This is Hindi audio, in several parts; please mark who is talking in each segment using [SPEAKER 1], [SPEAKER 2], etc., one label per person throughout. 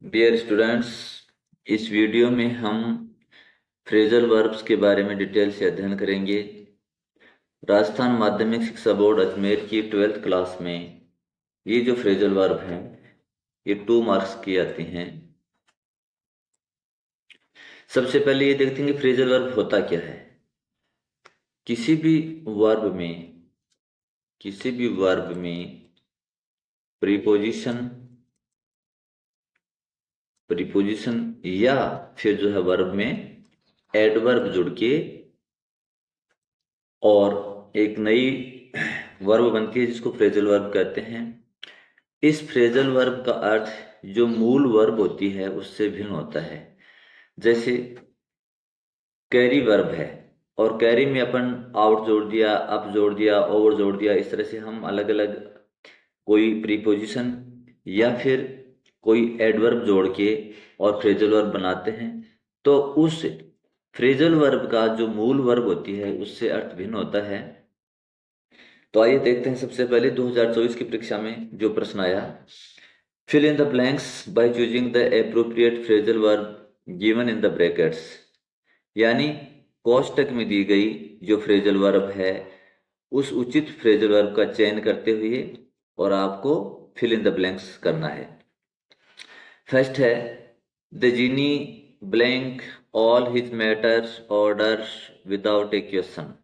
[SPEAKER 1] डियर स्टूडेंट्स, इस वीडियो में हम फ्रेजल वर्ब्स के बारे में डिटेल से अध्ययन करेंगे। राजस्थान माध्यमिक शिक्षा बोर्ड अजमेर की 12th क्लास में ये जो फ्रेजल वर्ब हैं ये 2 मार्क्स की आती हैं। सबसे पहले ये देखते हैं कि फ्रेजल वर्ब होता क्या है। किसी भी वर्ब में प्रीपोजिशन या फिर जो है वर्ब में एडवर्ब जुड़ के और एक नई वर्ब बनती है जिसको फ्रेजल वर्ब कहते हैं। इस फ्रेजल वर्ब का अर्थ जो मूल वर्ब होती है उससे भिन्न होता है। जैसे कैरी वर्ब है और कैरी में अपन आउट जोड़ दिया, अप जोड़ दिया, ओवर जोड़ दिया, इस तरह से हम अलग अलग कोई प्रीपोजिशन या फिर कोई एडवर्ब जोड़ के और फ्रेजल वर्ब बनाते हैं। तो उस फ्रेजल वर्ब का जो मूल वर्ब होती है उससे अर्थ भिन्न होता है। तो आइए देखते हैं सबसे पहले 2024 की परीक्षा में जो प्रश्न आया। Fill in the blanks by choosing the appropriate phrasal verb given in the brackets. यानी कोष्टक में दी गई जो फ्रेजल वर्ब है उस उचित फ्रेजल वर्ब का चयन करते हुए और आपको फिल इन द ब्लैंक्स करना है। फर्स्ट है the genie blank all his matters order without a question.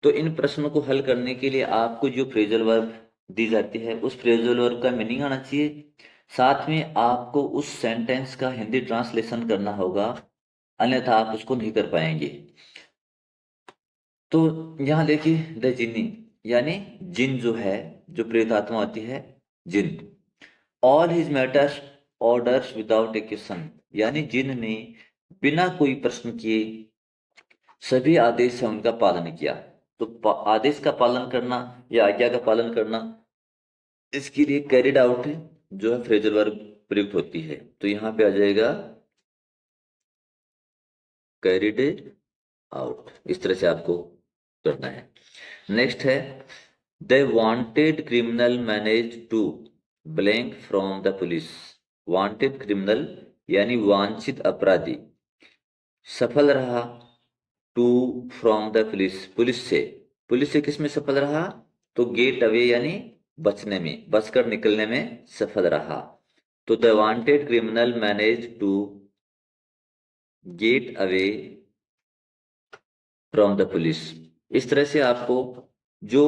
[SPEAKER 1] तो इन प्रश्नों को हल करने के लिए आपको जो फ्रेजल वर्ब दी जाती है उस फ्रेजल वर्ब का मीनिंग आना चाहिए। साथ में आपको उस सेंटेंस का हिंदी ट्रांसलेशन करना होगा, अन्यथा आप उसको नहीं कर पाएंगे। तो यहाँ देखिए द जिन्नी यानी जिन जो है, जो प्रेत आत्मा होती है, जिन। All his master's orders without a question यानी जिन ने बिना कोई प्रश्न किए सभी आदेश से उनका पालन किया। तो आदेश का पालन करना या आज्ञा का पालन करना, इसके लिए कैरिड आउट जो है फ्रेजल वर्ब प्रयुक्त होती है। तो यहाँ पे आ जाएगा कैरिड आउट। इस तरह से आपको करना है। नेक्स्ट है the wanted criminal manage to blank from the police. Wanted criminal यानी वांछित अपराधी सफल रहा to from the police, police से किस में सफल रहा? तो गेट अवे यानी बचने में, बचकर निकलने में सफल रहा। तो the wanted criminal manage to get away from the police. इस तरह से आपको जो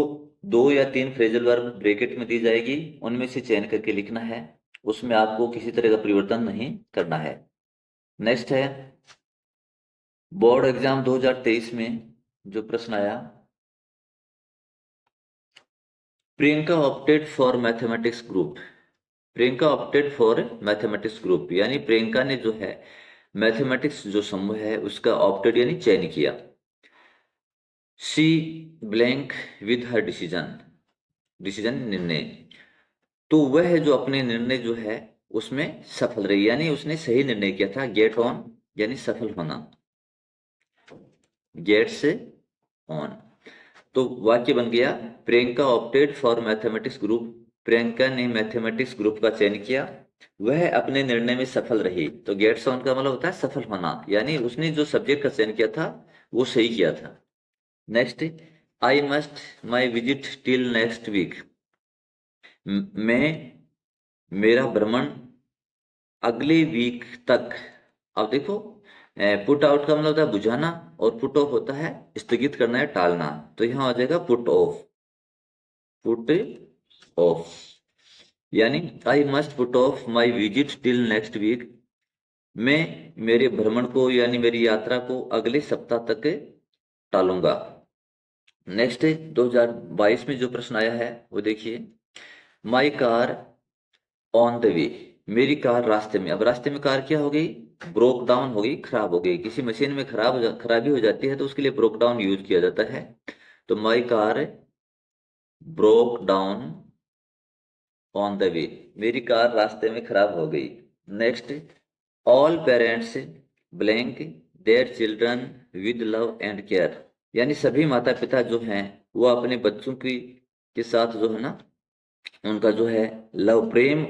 [SPEAKER 1] 2 या 3 फ्रेजल वर्ब ब्रैकेट में दी जाएगी उनमें से चयन करके लिखना है। उसमें आपको किसी तरह का परिवर्तन नहीं करना है। नेक्स्ट है बोर्ड एग्जाम 2023 में जो प्रश्न आया, Priyanka opted for mathematics group. Priyanka opted for mathematics group यानी प्रियंका ने जो है मैथमेटिक्स जो समूह है उसका ऑप्टेड यानी चयन किया। She blank with her decision निर्णय। तो वह जो अपने निर्णय जो है उसमें सफल रही यानी उसने सही निर्णय किया था। गेट ऑन यानी सफल होना, गेट से ऑन। तो वाक्य बन गया Priyanka opted for mathematics group. Priyanka ने मैथमेटिक्स ग्रुप का चयन किया, वह अपने निर्णय में सफल रही। तो गेट्स ऑन का मतलब होता है सफल होना, यानी उसने जो सब्जेक्ट का चयन किया था वो सही किया था। Next, I must my visit till next week. मैं मेरा भ्रमण अगले वीक तक। अब देखो पुट आउट का मतलब होता है बुझाना और पुट ऑफ होता है स्थगित करना है, टालना। तो यहां आ जाएगा पुट ऑफ, पुट ऑफ यानी I must put off my visit till next week. मैं मेरे भ्रमण को यानी मेरी यात्रा को अगले सप्ताह तक टालूंगा। नेक्स्ट 2022 में जो प्रश्न आया है वो देखिए, माई कार ऑन द वे। मेरी कार रास्ते में। अब रास्ते में कार क्या हो गई? ब्रोक डाउन हो गई, खराब हो गई। किसी मशीन में खराबी हो जाती है तो उसके लिए ब्रोक डाउन यूज किया जाता है। तो my car broke down on the वे, मेरी कार रास्ते में खराब हो गई। Next, all parents blank their children with love and care. यानी सभी माता पिता जो हैं वो अपने बच्चों की के साथ जो है ना उनका जो है लव, प्रेम,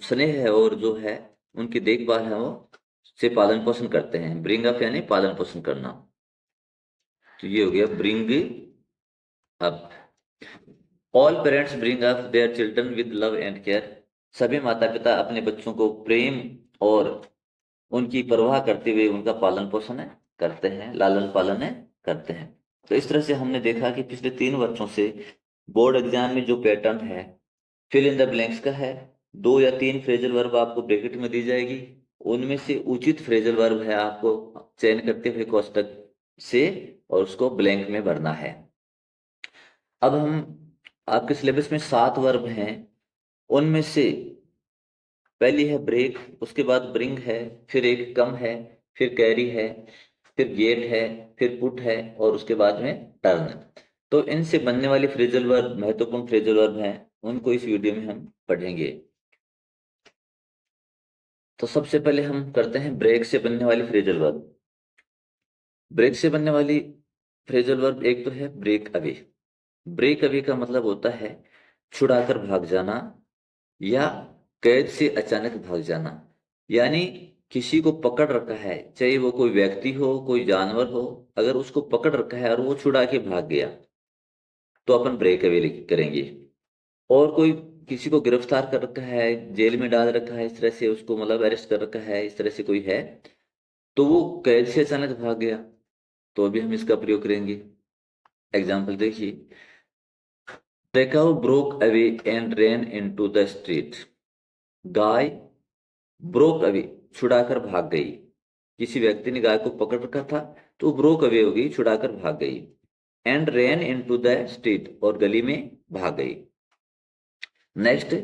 [SPEAKER 1] स्नेह है और जो है उनकी देखभाल है वो से पालन पोषण करते हैं। ब्रिंग अप यानी पालन पोषण करना। तो ये हो गया bring up. All parents bring up their children with love and care. सभी माता पिता अपने बच्चों को प्रेम और उनकी परवाह करते हुए उनका पालन पोषण करते हैं, लालन पालन करते हैं। तो इस तरह से हमने देखा कि पिछले 3 वर्षों से बोर्ड एग्जाम में जो पैटर्न है फिल इन द ब्लैंक्स का है। 2 या 3 फ्रेजल वर्ब आपको ब्रैकेट में दी जाएगी, उनमें से उचित फ्रेजल वर्ब है आपको चयन करते हुए कोष्टक से और उसको ब्लैंक में भरना है। अब हम आपके सिलेबस में 7 वर्ब हैं, उनमें से पहली है ब्रेक, उसके बाद ब्रिंग है, फिर एक कम है, फिर कैरी है, फिर गेट है, फिर पुट है और उसके बाद में टर्न। तो इनसे बनने वाले फ्रेजल वर्ब महत्वपूर्ण फ्रेजल वर्ब हैं, उनको इस वीडियो में हम पढ़ेंगे। तो सबसे पहले हम करते हैं ब्रेक से बनने वाली फ्रेजल वर्ब। ब्रेक से बनने वाली फ्रेजल वर्ब एक तो है ब्रेक अवे। ब्रेक अवे का मतलब होता है छुड़ाकर भाग जाना या कैद से अचानक भाग जाना। यानी किसी को पकड़ रखा है, चाहे वो कोई व्यक्ति हो, कोई जानवर हो, अगर उसको पकड़ रखा है और वो छुड़ा के भाग गया तो अपन ब्रेक अवे करेंगे। और कोई किसी को गिरफ्तार कर रखा है, जेल में डाल रखा है, इस तरह से उसको मतलब अरेस्ट कर रखा है, इस तरह से कोई है तो वो कैद से अचानक भाग गया तो अभी हम इसका प्रयोग करेंगे। एग्जाम्पल देखिए, the cow broke away and ran into the street। Guy broke away छुड़ाकर भाग गई। किसी व्यक्ति ने गाय को पकड़ रखा था तो वो ब्रोक अवे हो गई, छुड़ाकर भाग गई। And ran into the street और गली में भाग गई। Next,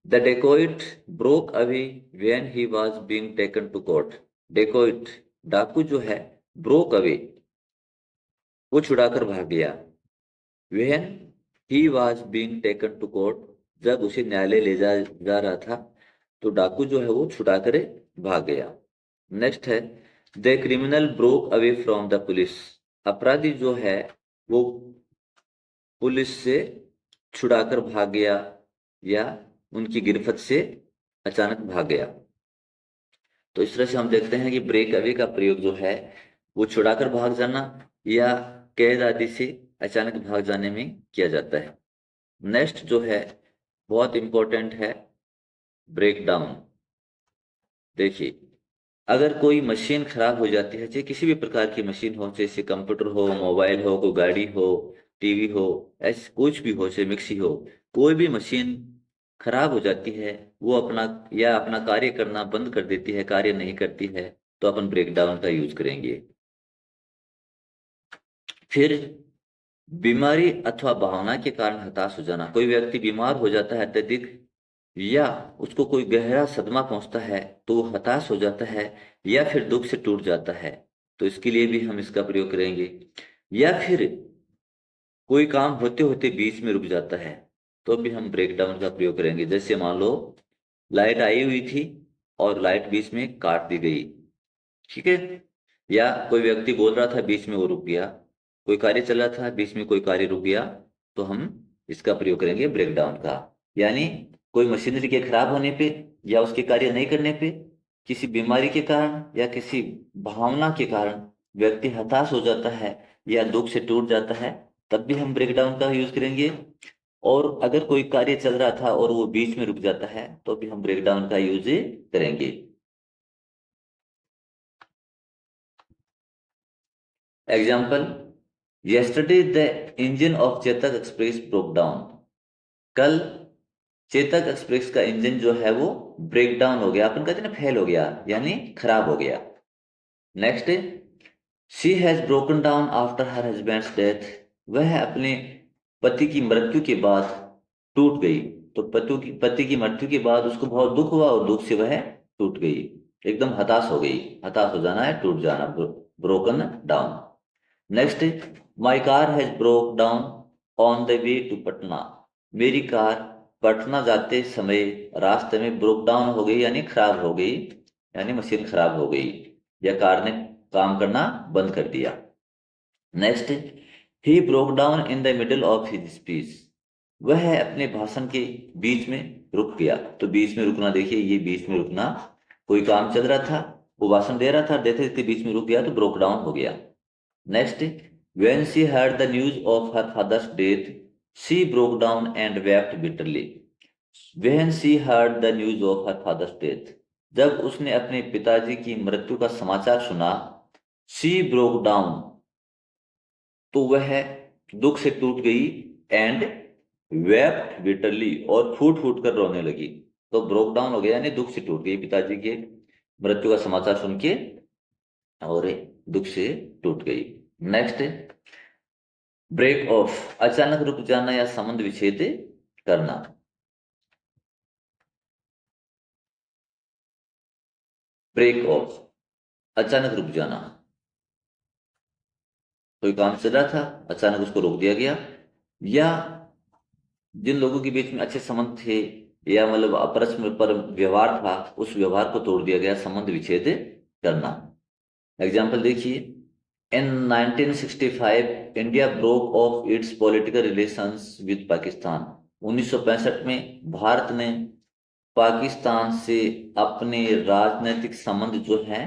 [SPEAKER 1] the dacoit broke away when he was being taken to court। Dacoit डाकू जो है ब्रोक अवे वो छुड़ाकर भाग गया। when he was being taken to court जब उसे न्यायालय ले जा रहा था तो डाकू जो है वो छुड़ाकर भाग गया। नेक्स्ट है, the criminal broke away from the police. अपराधी जो है वो पुलिस से छुड़ाकर भाग गया या उनकी गिरफ्त से अचानक भाग गया। तो इस तरह से हम देखते हैं कि ब्रेक अवे का प्रयोग जो है वो छुड़ाकर भाग जाना या कैद आदि से अचानक भाग जाने में किया जाता है। नेक्स्ट जो है बहुत इंपॉर्टेंट है ब्रेक डाउन। देखिए, अगर कोई मशीन खराब हो जाती है, चाहे किसी भी प्रकार की मशीन हो, जैसे कंप्यूटर हो, मोबाइल हो, कोई गाड़ी हो, टीवी हो, ऐसे कुछ भी हो, चाहे मिक्सी हो, कोई भी मशीन खराब हो जाती है, वो अपना कार्य करना बंद कर देती है, कार्य नहीं करती है, तो अपन ब्रेक डाउन का यूज करेंगे। फिर बीमारी अथवा भावना के कारण हताश हो जाना। कोई व्यक्ति बीमार हो जाता है अत्यधिक या उसको कोई गहरा सदमा पहुंचता है तो वो हताश हो जाता है या फिर दुख से टूट जाता है, तो इसके लिए भी हम इसका प्रयोग करेंगे। या फिर कोई काम होते होते बीच में रुक जाता है तो भी हम ब्रेक डाउन का प्रयोग करेंगे। जैसे मान लो लाइट आई हुई थी और लाइट बीच में काट दी गई, ठीक है, या कोई व्यक्ति बोल रहा था बीच में वो रुक गया, कोई कार्य चल रहा था बीच में कोई कार्य रुक गया, तो हम इसका प्रयोग करेंगे ब्रेक डाउन का। यानी कोई मशीनरी के खराब होने पे या उसके कार्य नहीं करने पे, किसी बीमारी के कारण या किसी भावना के कारण व्यक्ति हताश हो जाता है या दुख से टूट जाता है, तब भी हम ब्रेक डाउन का यूज करेंगे। और अगर कोई कार्य चल रहा था और वो बीच में रुक जाता है तो भी हम ब्रेक डाउन का यूज करेंगे। Example, yesterday the engine of Chetak express broke down। कल चेतक एक्सप्रेस का इंजन जो है वो ब्रेक डाउन हो गया, अपन कहते हैं ना फेल हो गया, यानी खराब हो गया। Next, she has broken down after her husband's death. वह अपने पति की मृत्यु के बाद टूट गई। तो पति की मृत्यु के बाद उसको बहुत दुख हुआ और दुख से वह टूट गई, एकदम हताश हो गई। हताश हो जाना है टूट जाना, broken down. Next, my car has broke down on the way to Patna. मेरी कार पटना जाते समय रास्ते में ब्रोक डाउन हो गई, यानी खराब हो गई, यानी मशीन खराब हो गई या कार ने काम करना बंद कर दिया। Next, he broke down in the middle of his speech. वह अपने भाषण के बीच में रुक गया। तो बीच में रुकना देखिए, ये बीच में रुकना कोई काम चल रहा था, वो भाषण दे रहा था, देते देते बीच में रुक गया तो ब्रोक डाउन हो गया। Next, when she heard the news of her father's death she broke down and wept bitterly. When she heard the news of her father's death, जब उसने अपने पिताजी की मृत्यु का समाचार सुना, शी ब्रोक डाउन, तो वह दुख से टूट गई, एंड वेप्ट बिटरली, और फूट फूट कर रोने लगी। तो ब्रोक डाउन हो गया यानी दुख से टूट गई पिताजी के मृत्यु का समाचार सुन के, और दुख से टूट गई। नेक्स्ट, ब्रेक ऑफ, अचानक रुक जाना या संबंध विच्छेद करना। ब्रेक ऑफ, अचानक रुक जाना, कोई काम चल रहा था, अचानक उसको रोक दिया गया, या जिन लोगों के बीच में अच्छे संबंध थे या मतलब परस्पर व्यवहार था, उस व्यवहार को तोड़ दिया गया, संबंध विच्छेद करना। एग्जाम्पल देखिए, इन 1965 India broke of its political relations with Pakistan. 1965 में भारत ने पाकिस्तान से अपने राजनीतिक संबंध जो हैं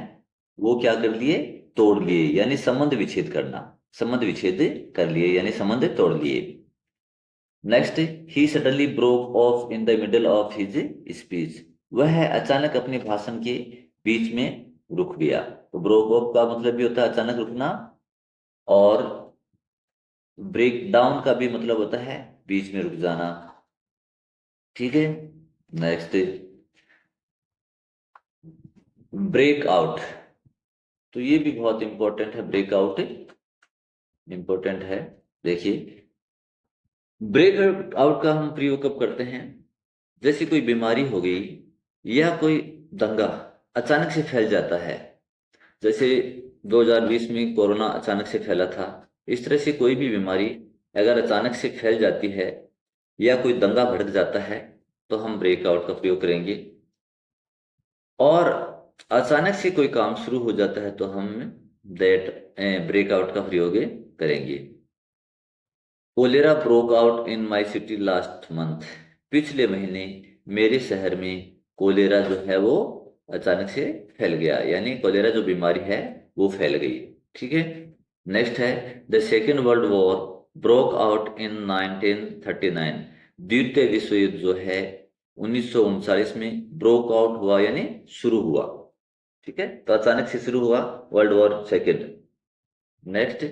[SPEAKER 1] वो क्या कर लिए, तोड़ लिए, यानी संबंध विच्छेद करना, संबंध विच्छेद कर लिए यानी संबंध तोड़ लिए। Next, he suddenly broke of in the middle of his speech, वह अचानक अपने भाषण के बीच में रुक गया। तो ब्रोक ऑफ का मतलब भी होता है अचानक रुकना, और ब्रेक डाउन का भी मतलब होता है बीच में रुक जाना। ठीक है। नेक्स्ट, ब्रेक आउट, तो ये भी बहुत इंपॉर्टेंट है, ब्रेकआउट इंपॉर्टेंट है। देखिए, ब्रेक आउट का हम प्रयोग कब करते हैं, जैसे कोई बीमारी हो गई या कोई दंगा अचानक से फैल जाता है, जैसे 2020 में कोरोना अचानक से फैला था, इस तरह से कोई भी बीमारी अगर अचानक से फैल जाती है या कोई दंगा भड़क जाता है तो हम ब्रेकआउट का प्रयोग करेंगे। और अचानक से कोई काम शुरू हो जाता है तो हम दैट ब्रेकआउट का प्रयोग करेंगे। Cholera broke out in my city last month, पिछले महीने मेरे शहर में कोलेरा जो है वो अचानक से फैल गया, यानी कोलेरा जो बीमारी है वो फैल गई। ठीक है। नेक्स्ट है, the second world war broke out इन 1939, द्वितीय विश्व युद्ध जो है 1939 में ब्रोक आउट हुआ यानी शुरू हुआ। ठीक है, तो अचानक से शुरू हुआ वर्ल्ड वॉर सेकेंड। नेक्स्ट,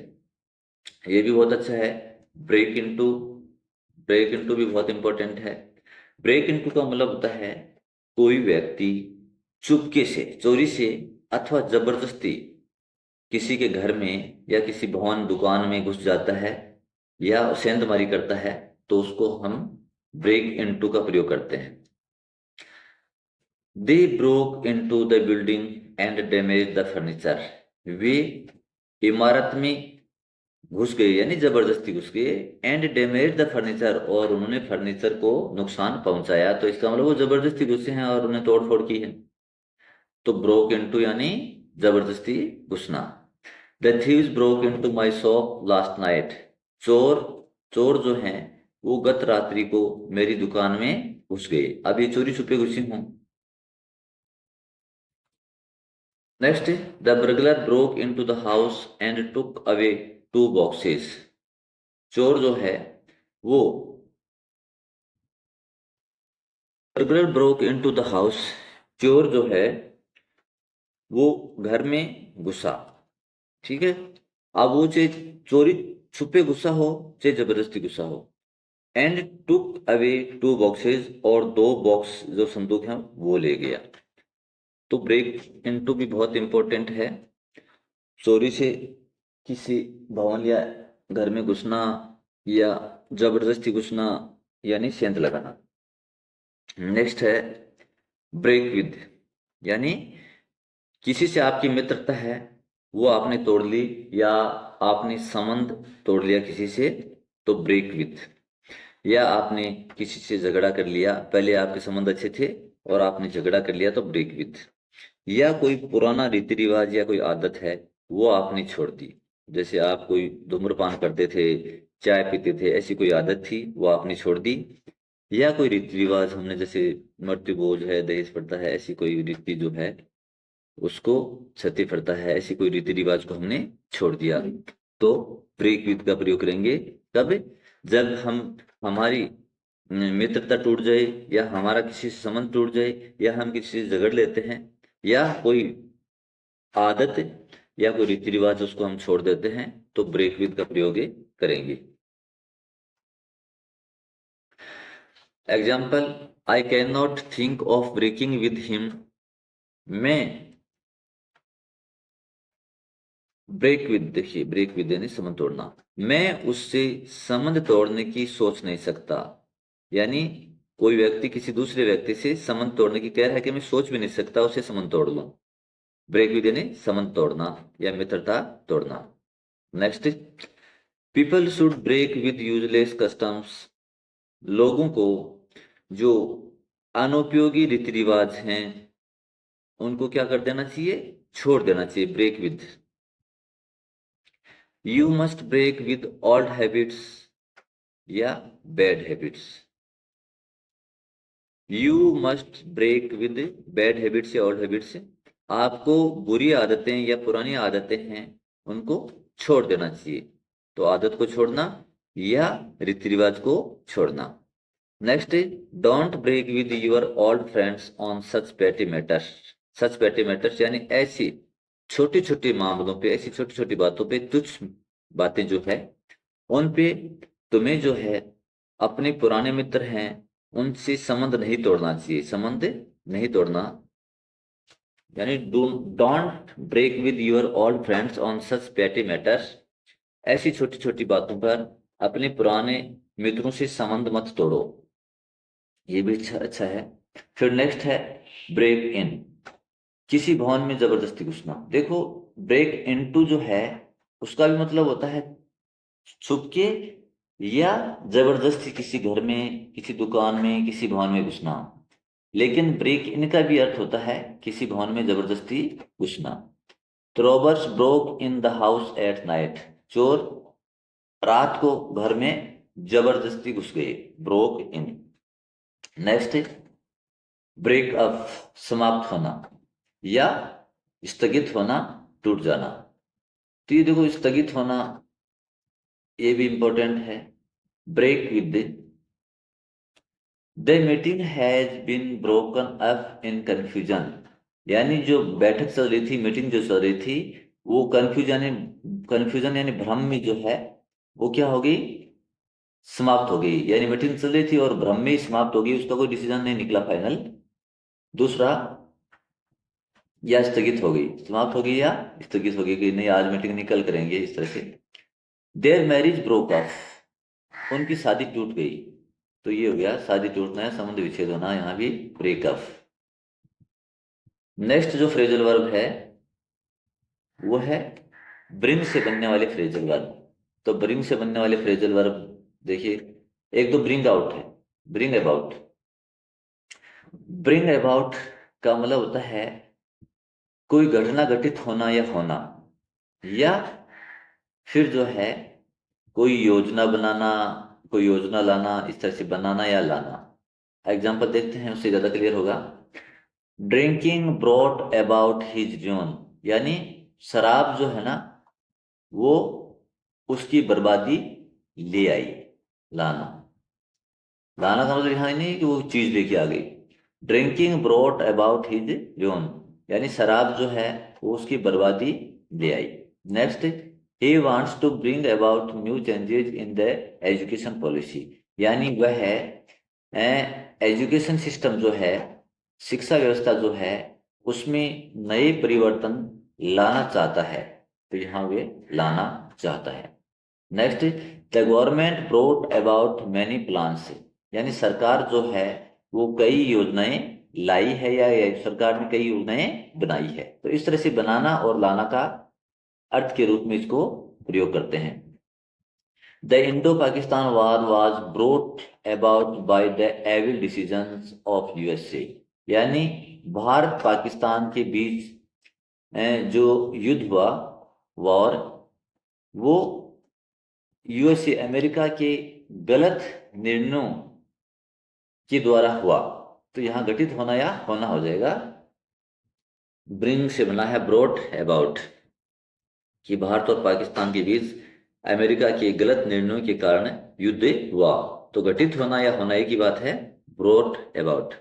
[SPEAKER 1] ये भी बहुत अच्छा है, ब्रेक इनटू, ब्रेक इनटू भी बहुत इंपॉर्टेंट है। ब्रेक इनटू का मतलब होता है कोई व्यक्ति चुपके से, चोरी से अथवा जबरदस्ती किसी के घर में या किसी भवन दुकान में घुस जाता है या सेंधमारी करता है, तो उसको हम ब्रेक इनटू का प्रयोग करते हैं। They broke into the building and damage the furniture, वे इमारत में घुस गए यानी जबरदस्ती घुस गए, एंड डैमेज द फर्नीचर, और उन्होंने फर्नीचर को नुकसान पहुंचाया, तो इसका मतलब वो जबरदस्ती घुसे हैं और उन्हें तोड़ फोड़ की है। तो ब्रोक इनटू यानी जबरदस्ती घुसना। The thieves broke into my shop last night, चोर, चोर जो हैं वो गत रात्रि को मेरी दुकान में घुस गए, अब ये चोरी छुपे घुसे हों। Next, the burglar broke into the house and took away 2 boxes, चोर जो है वो, burglar broke into the house, चोर जो है वो घर में घुसा। ठीक है। अब वो चाहे चोरी छुपे गुस्सा हो चाहे जबरदस्ती गुस्सा हो, एंड टुक अवे 2 बॉक्सेस, और 2 बॉक्स जो संदूक हैं वो ले गया। तो ब्रेक इनटू भी बहुत इंपॉर्टेंट है, चोरी से किसी भवन या घर में घुसना या जबरदस्ती घुसना यानी सेंध लगाना। नेक्स्ट है ब्रेक विद, यानी किसी से आपकी मित्रता है वो आपने तोड़ ली या आपने संबंध तोड़ लिया किसी से, तो ब्रेक विद, या आपने किसी से झगड़ा कर लिया, पहले आपके संबंध अच्छे थे और आपने झगड़ा कर लिया तो ब्रेक विद, या कोई पुराना रीति रिवाज या कोई आदत है वो आपने छोड़ दी, जैसे आप कोई धूम्रपान करते थे, चाय पीते थे, ऐसी कोई आदत थी वो आपने छोड़ दी, या कोई रीति रिवाज हमने, जैसे मृत्यु भोज है, दहेज प्रथा है, ऐसी कोई रीति जो है उसको, सती प्रथा है, ऐसी कोई रीति रिवाज को हमने छोड़ दिया, तो ब्रेक विद का प्रयोग करेंगे। कब? जब हम, हमारी मित्रता टूट जाए, या हमारा किसी से संबंध टूट जाए, या हम किसी से झगड़ लेते हैं, या कोई आदत या कोई रीति रिवाज उसको हम छोड़ देते हैं, तो ब्रेक विद का प्रयोग करेंगे। Example, I can not think of breaking with him. मैं ब्रेक विद, देखिए ब्रेक विद यानी संबंध तोड़ना, मैं उससे संबंध तोड़ने की सोच नहीं सकता। यानी कोई व्यक्ति किसी दूसरे व्यक्ति से संबंध तोड़ने की कह रहा है कि मैं सोच भी नहीं सकता उससे संबंध तोड़ लूं। ब्रेक विद यानी संबंध तोड़ना या मित्रता तोड़ना। Next, people should break with useless customs. लोगों को जो अनुपयोगी रीति रिवाज हैं उनको क्या कर देना चाहिए? छोड़ देना चाहिए, break with. You must break with old habits या bad habits. You must break with bad habits या ओल्ड हैबिट्स। आपको बुरी आदतें या पुरानी आदतें हैं उनको छोड़ देना चाहिए। तो आदत को छोड़ना या रीति रिवाज को छोड़ना। Next is, don't break with your old friends on such petty matters. Such petty matters यानी ऐसी छोटी छोटी मामलों पे, ऐसी छोटी छोटी बातों पे, तुच्छ बातें जो है उन पे तुम्हें जो है अपने पुराने मित्र हैं उनसे संबंध नहीं तोड़ना चाहिए। संबंध नहीं तोड़ना यानी don't break with your old friends on such petty matters. ऐसी छोटी छोटी बातों पर अपने पुराने मित्रों से संबंध मत तोड़ो। ये भी अच्छा है। फिर नेक्स्ट है ब्रेक इन, किसी भवन में जबरदस्ती घुसना। देखो, ब्रेक इनटू जो है उसका भी मतलब होता है छुप के या जबरदस्ती किसी घर में, किसी दुकान में, किसी भवन में घुसना। लेकिन ब्रेक इन का भी अर्थ होता है किसी भवन में जबरदस्ती घुसना। तो robbers broke in the house at night. चोर रात को घर में जबरदस्ती घुस गए, ब्रोक इन। नेक्स्ट, ब्रेकअप, समाप्त होना या स्थगित होना, टूट जाना। तो ये देखो, स्थगित होना ये भी इंपॉर्टेंट है। Break with, the meeting has been broken up in confusion. यानी जो बैठक चल रही थी, मीटिंग जो चल रही थी, वो कंफ्यूजन यानी भ्रम में जो है वो क्या हो गई? समाप्त हो गई। यानी मीटिंग चल रही थी और भ्रम में ही समाप्त हो गई, उसका कोई डिसीजन नहीं निकला फाइनल। दूसरा, या स्थगित हो गई, समाप्त हो गई या स्थगित हो गई कि नहीं आज मीटिंग निकल करेंगे, इस तरह से। देयर मैरिज ब्रोक ऑफ, उनकी शादी टूट गई। तो ये हो गया शादी टूटना है, संबंध विच्छेद होना, यहाँ भी ब्रेकअप। नेक्स्ट जो फ्रेजल वर्ब है वो है ब्रिंग से बनने वाले फ्रेजल वर्ब। तो ब्रिंग से बनने वाले फ्रेजल वर्ब देखिए, एक तो ब्रिंग आउट है, ब्रिंग अबाउट। ब्रिंग अबाउट का मतलब होता है कोई घटना घटित होना या होना, या फिर जो है कोई योजना बनाना, कोई योजना लाना, इस तरह से बनाना या लाना। एग्जाम्पल देखते हैं, उससे ज्यादा क्लियर होगा। Drinking brought about his doom, यानी शराब जो है ना वो उसकी बर्बादी ले आई। लाना, लाना का मतलब यहाँ नहीं है कि वो चीज लेके आ गई। Drinking brought about his doom यानी शराब जो है वो उसकी बर्बादी ले आई। Next, he wants to bring about new changes in the education policy, यानी वह है एजुकेशन सिस्टम जो है, शिक्षा व्यवस्था जो है उसमें नए परिवर्तन लाना चाहता है। तो यहाँ वे लाना चाहता है। Next, the government brought about many plans, यानी सरकार जो है वो कई योजनाएं लाई है, या सरकार ने कई योजनाएं बनाई है। तो इस तरह से बनाना और लाना का अर्थ के रूप में इसको प्रयोग करते हैं। The Indo Pakistan war was brought about by the evil decisions of USA, यानी भारत पाकिस्तान के बीच जो युद्ध हुआ, वॉर, वो यूएसए अमेरिका के गलत निर्णयों के द्वारा हुआ, तो यहाँ घटित होना या होना हो जाएगा। ब्रिंग से बना है ब्रोट अबाउट, कि भारत और पाकिस्तान के बीच अमेरिका के गलत निर्णयों के कारण युद्ध हुआ, तो घटित होना या होना एक ही बात है, ब्रोट अबाउट।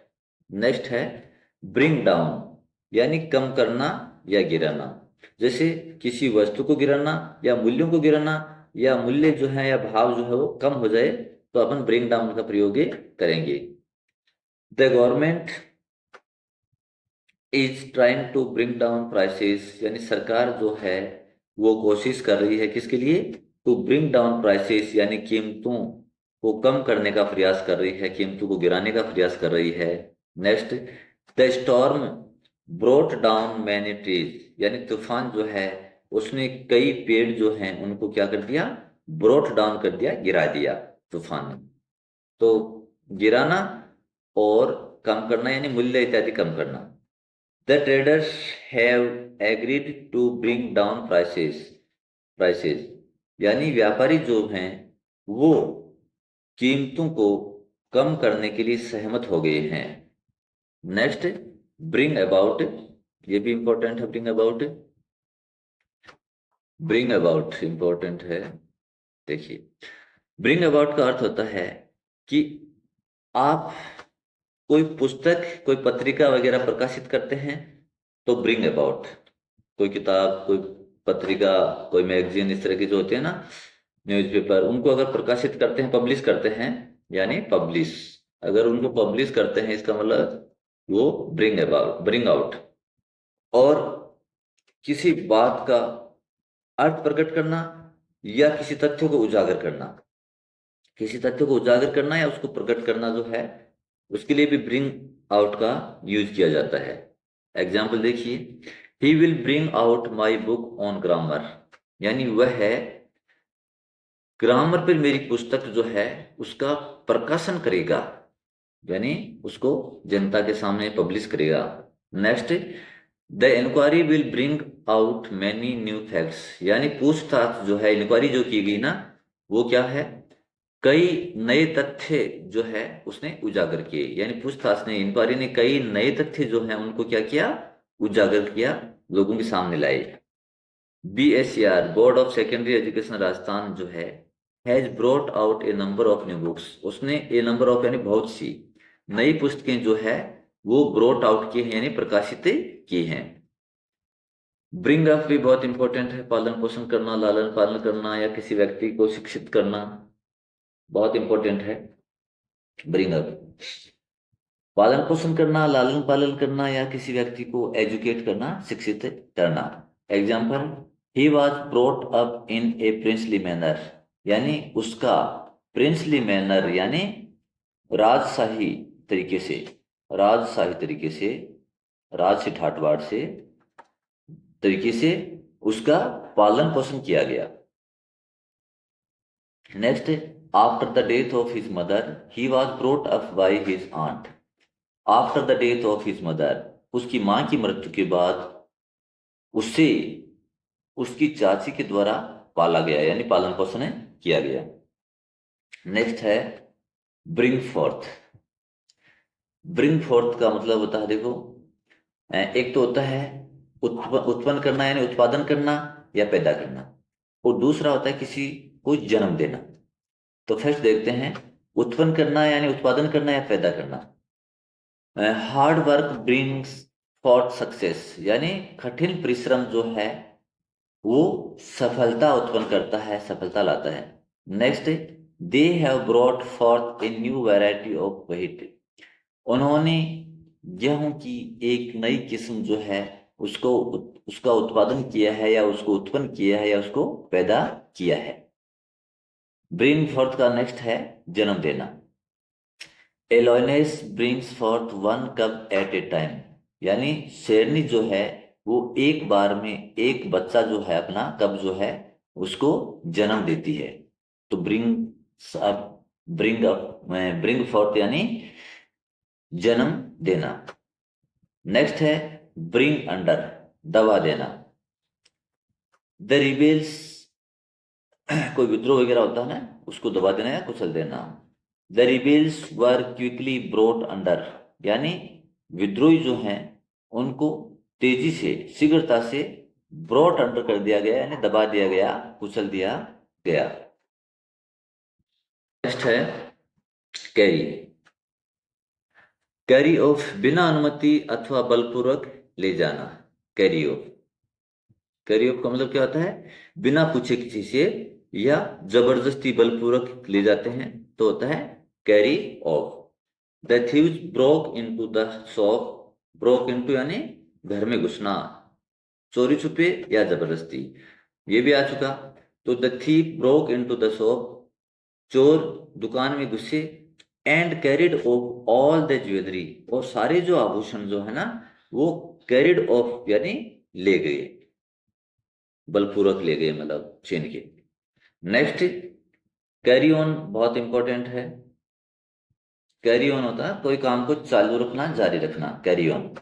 [SPEAKER 1] नेक्स्ट है ब्रिंग डाउन, यानी कम करना या गिराना। जैसे किसी वस्तु को गिराना या मूल्यों को गिराना, या मूल्य जो है या भाव जो है वो कम हो जाए, तो अपन ब्रिंग डाउन का प्रयोग करेंगे। The government is trying to bring down prices, यानी सरकार जो है वो कोशिश कर रही है किसके लिए, टू ब्रिंग डाउन प्राइसेस, यानी कीमतों को कम करने का प्रयास कर रही है, कीमतों को गिराने का प्रयास कर रही है। Next, the storm brought down many trees, यानी तूफान जो है उसने कई पेड़ जो हैं उनको क्या कर दिया, ब्रोट डाउन कर दिया, गिरा दिया तूफान ने। तो गिराना और कम करना यानी मूल्य इत्यादि कम करना। The traders have agreed to bring down prices, यानी व्यापारी जो हैं वो कीमतों को कम करने के लिए सहमत हो गए हैं। नेक्स्ट, ब्रिंग अबाउट, ये भी इंपॉर्टेंट है। ब्रिंग अबाउट इंपॉर्टेंट है। देखिए, ब्रिंग अबाउट का अर्थ होता है कि आप कोई पुस्तक, कोई पत्रिका वगैरह प्रकाशित करते हैं, तो ब्रिंग अबाउट, कोई किताब, कोई पत्रिका, कोई मैगजीन, इस तरह के जो होते हैं ना, न्यूज़पेपर, उनको अगर प्रकाशित करते हैं, पब्लिश करते हैं, यानी पब्लिश, अगर उनको पब्लिश करते हैं, इसका मतलब वो ब्रिंग आउट। और किसी बात का अर्थ प्रकट करना या किसी तथ्य को उजागर करना, या उसको प्रकट करना जो है, उसके लिए भी ब्रिंग आउट का यूज किया जाता है। एग्जाम्पल देखिए, he will bring out my book on grammar, यानी वह है ग्रामर पर मेरी पुस्तक जो है उसका प्रकाशन करेगा, यानी उसको जनता के सामने पब्लिश करेगा। Next, the inquiry will bring out many new facts, यानी पूछताछ जो है, इंक्वायरी जो की गई ना, वो क्या है, कई नए तथ्य जो है उसने उजागर किए, यानी पूछताछ ने, इंक्वायरी ने कई नए तथ्य जो है उनको क्या किया, उजागर किया, लोगों के सामने लाए। BSER board of secondary education Rajasthan जो है has brought out A number of new books, उसने ए नंबर ऑफ यानी बहुत सी नई पुस्तकें जो है वो ब्रॉट आउट की हैं, यानी प्रकाशित की हैं। ब्रिंग अप भी बहुत इंपॉर्टेंट है, पालन पोषण करना, लालन पालन करना, या किसी व्यक्ति को शिक्षित करना, बहुत इंपॉर्टेंट है। ब्रिंग अप, पालन पोषण करना, लालन पालन करना, या किसी व्यक्ति को एजुकेट करना, शिक्षित करना। Example, he was brought up in A princely manner, यानी उसका प्रिंसली मैनर यानी राजशाही तरीके से, राज से ठाटवाड़ से तरीके से उसका पालन पोषण किया गया। Next, after the death of his mother he was brought up by his aunt, after the death of his mother, उसकी मां की मृत्यु के बाद उसे उसकी चाची के द्वारा पाला गया, यानी पालन पोषण किया गया। नेक्स्ट है ब्रिंग फोर्थ। ब्रिंग फोर्थ का मतलब होता है, देखो, एक तो होता है उत्पन्न करना यानी उत्पादन करना या पैदा करना, और दूसरा होता है किसी को जन्म देना। तो फर्स्ट देखते हैं, उत्पन्न करना यानी उत्पादन करना या पैदा करना। Hard work brings for success, यानी कठिन परिश्रम जो है वो सफलता उत्पन्न करता है, सफलता लाता है। Next, they have brought forth a new variety of wheat, उन्होंने गेहूं की एक नई किस्म जो है उसका उत्पादन किया है, या उसको उत्पन्न किया है, या उसको पैदा किया है। ब्रिंग फॉर्थ का नेक्स्ट है जन्म देना। ए लॉयनेस ब्रिंग्स फॉर्थ वन कब एट ए टाइम, यानी शेरनी जो है वो एक बार में एक बच्चा जो है अपना कब जो है उसको जन्म देती है। तो ब्रिंग फॉर्थ यानी जन्म देना। नेक्स्ट है ब्रिंग अंडर, दबा देना। द रिबेल्स, कोई विद्रोह वगैरह होता है ना, उसको दबा देना या कुचल देना। The rebels were quickly brought under, यानी विद्रोही जो हैं उनको तेजी से, शीघ्रता से ब्रोट अंडर कर दिया गया, यानी दबा दिया गया, कुचल दिया गया। नेक्स्ट है कैरी। कैरी ऑफ, बिना अनुमति अथवा बलपूर्वक ले जाना। कैरी ऑफ, कैरी ऑफ का मतलब क्या होता है? बिना पूछे किसी से या जबरदस्ती बलपूर्वक ले जाते हैं तो होता है carry off. The thieves broke into the shop, broke into यानी घर में घुसना, चोरी छुपे या जबरदस्ती, ये भी आ चुका। तो the thief broke into the shop, चोर दुकान में घुसे, and carried of all the jewellery, और सारे जो आभूषण जो है ना वो कैरिड ऑफ यानी ले गए, बलपूर्वक ले गए, मतलब छीन के। नेक्स्ट कैरी ऑन, बहुत इंपॉर्टेंट है। कैरी ऑन होता है कोई काम को चालू रखना, जारी रखना, कैरी ऑन।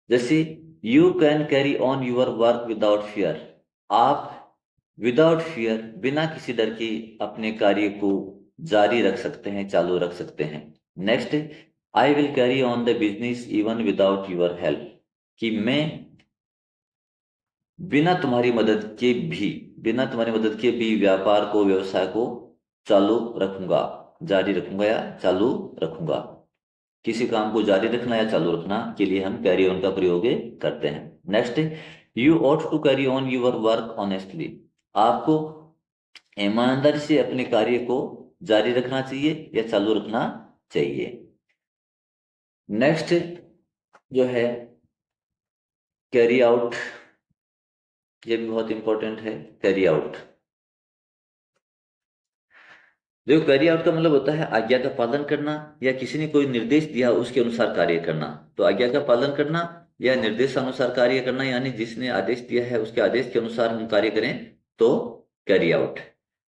[SPEAKER 1] जैसे you can carry on your work without fear, आप विदाउट फियर, बिना किसी डर के अपने कार्य को जारी रख सकते हैं, चालू रख सकते हैं। Next, I will carry on the business even without your help, कि मैं बिना तुम्हारी मदद के भी, बिना तुम्हारी मदद के भी व्यापार को, व्यवसाय को चालू रखूंगा, जारी रखूंगा या चालू रखूंगा। किसी काम को जारी रखना या चालू रखना के लिए हम कैरी ऑन का प्रयोग करते हैं। Next, you ought to carry on your work honestly, आपको ईमानदारी से अपने कार्य को जारी रखना चाहिए या चालू रखना चाहिए। नेक्स्ट जो है कैरी आउट, ये भी बहुत इंपॉर्टेंट है। कैरी आउट, देखो कैरी आउट का मतलब होता है आज्ञा का पालन करना या किसी ने कोई निर्देश दिया उसके अनुसार कार्य करना। तो आज्ञा का पालन करना या निर्देशानुसार कार्य करना, यानी जिसने आदेश दिया है उसके आदेश के अनुसार हम कार्य करें तो कैरी आउट।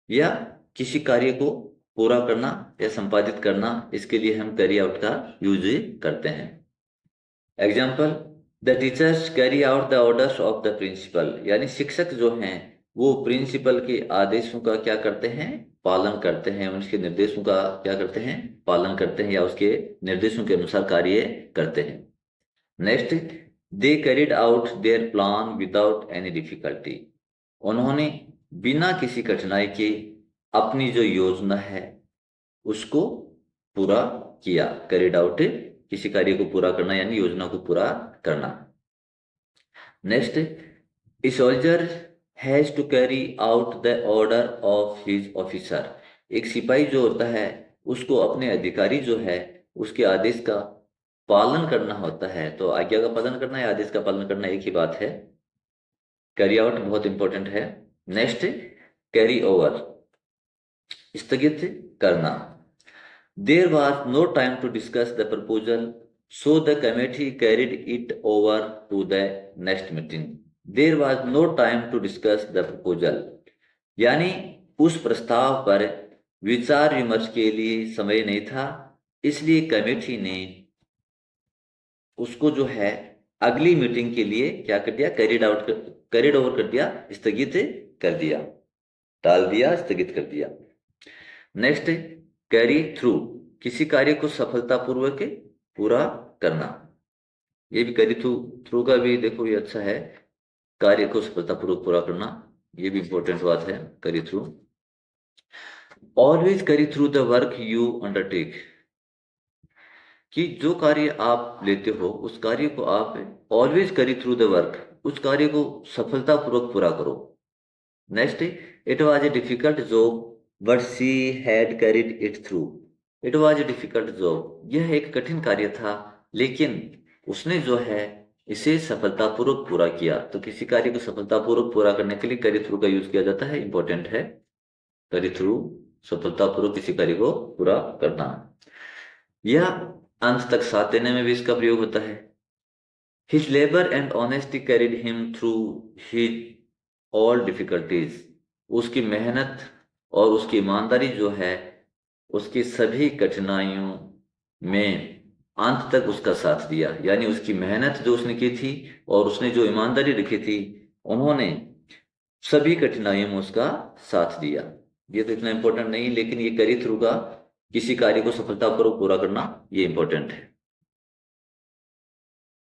[SPEAKER 1] या किसी कार्य को पूरा करना या संपादित करना, इसके लिए हम कैरी आउट का यूज करते हैं। Example, the teachers carry out the orders of the principal, यानी शिक्षक जो हैं वो प्रिंसिपल के आदेशों का क्या करते हैं? पालन करते हैं, उसके निर्देशों का क्या करते हैं? पालन करते हैं या उसके निर्देशों के अनुसार कार्य करते हैं। Next, they carried out their plan without any difficulty, उन्होंने बिना किसी कठिनाई के अपनी जो योजना है उसको पूरा किया। कैरिड आउट, किसी कार्य को पूरा करना यानी योजना को पूरा करना। Next, a soldier has to carry out the order of his officer, एक सिपाही जो होता है उसको अपने अधिकारी जो है उसके आदेश का पालन करना होता है। तो आज्ञा का पालन करना या आदेश का पालन करना एक ही बात है। कैरी आउट बहुत इंपॉर्टेंट है। नेक्स्ट, कैरी ओवर, स्थगित करना। There was no time to discuss the proposal so the committee carried it over to the next meeting. There was no time to discuss the proposal, यानी उस प्रस्ताव पर विचार विमर्श के लिए समय नहीं था, इसलिए कमेटी ने उसको जो है अगली मीटिंग के लिए क्या कर दिया? कैरिड ओवर कर दिया, स्थगित कर दिया, टाल दिया, स्थगित कर दिया। नेक्स्ट, कैरी थ्रू, किसी कार्य को सफलतापूर्वक पूरा करना। ये भी कैरी थ्रू का भी देखो ये अच्छा है, कार्य को सफलतापूर्वक पूरा करना, ये भी इंपॉर्टेंट बात है। Carry through, always carry through the work you undertake, कि जो कार्य आप लेते हो उस कार्य को आप always carry through the work, उस कार्य को सफलतापूर्वक पूरा करो। Next, it was a difficult job but she had carried it through, it was a difficult job, यह एक कठिन कार्य था लेकिन उसने जो है इसे सफलतापूर्वक पूरा किया। तो किसी कार्य को सफलतापूर्वक पूरा करने के लिए कैरी थ्रू का यूज किया जाता है, इंपॉर्टेंट है। कैरी थ्रू, सफलतापूर्वक किसी कार्य को पूरा करना। यह अंत तक साथ देने में भी इसका प्रयोग होता है। His labour and honesty carried him through his all difficulties, उसकी मेहनत और उसकी ईमानदारी जो है उसकी सभी कठिनाइयों में अंत तक उसका साथ दिया, यानी उसकी मेहनत जो उसने की थी और उसने जो ईमानदारी रखी थी, उन्होंने सभी कठिनाइयों में उसका साथ दिया। ये तो इतना इंपॉर्टेंट नहीं, लेकिन ये कैरी थ्रू का किसी कार्य को सफलतापूर्वक पूरा करना ये इंपॉर्टेंट है।